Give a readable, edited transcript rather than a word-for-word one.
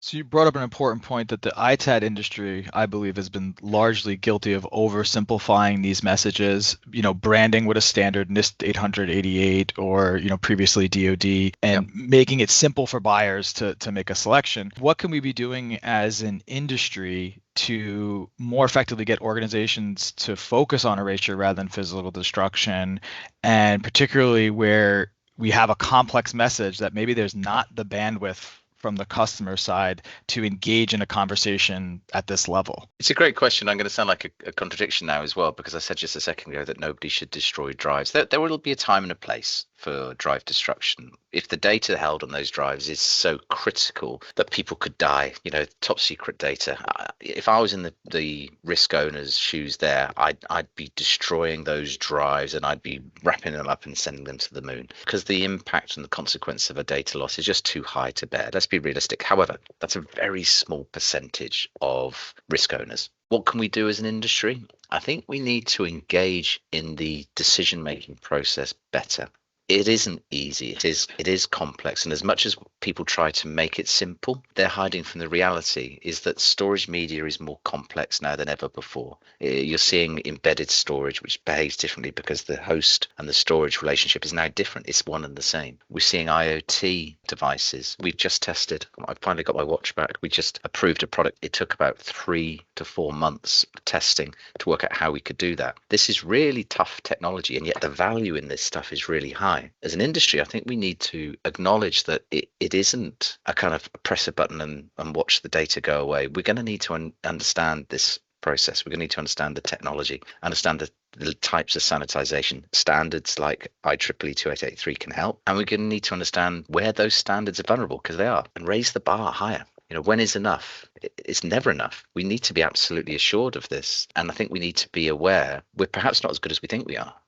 So you brought up an important point that the ITAD industry, I believe, has been largely guilty of oversimplifying these messages, branding with a standard NIST 888 or, previously DoD, Yep. and making it simple for buyers to make a selection. What can we be doing as an industry to more effectively get organizations to focus on erasure rather than physical destruction, and particularly where we have a complex message that maybe there's not the bandwidth from the customer side to engage in a conversation at this level? It's a great question. I'm going to sound like a contradiction now as well, because I said just a second ago that nobody should destroy drives. There will be a time and a place for drive destruction. If the data held on those drives is so critical that people could die, top secret data. If I was in the risk owner's shoes there, I'd be destroying those drives and I'd be wrapping them up and sending them to the moon, because the impact and the consequence of a data loss is just too high to bear. Let's be realistic. However, that's a very small percentage of risk owners. What can we do as an industry? I think we need to engage in the decision-making process better. It isn't easy. It is complex. And as much as people try to make it simple, they're hiding from the reality is that storage media is more complex now than ever before. You're seeing embedded storage, which behaves differently because the host and the storage relationship is now different. It's one and the same. We're seeing IoT devices. We've just tested. I finally got my watch back. We just approved a product. It took about 3 to 4 months testing to work out how we could do that. This is really tough technology, and yet the value in this stuff is really high. As an industry, I think we need to acknowledge that it isn't a kind of press a button and watch the data go away. We're going to need to understand this process. We're going to need to understand the technology, understand the types of sanitization. Standards like IEEE 2883 can help. And we're going to need to understand where those standards are vulnerable, because they are, and raise the bar higher. When is enough? It's never enough. We need to be absolutely assured of this. And I think we need to be aware we're perhaps not as good as we think we are.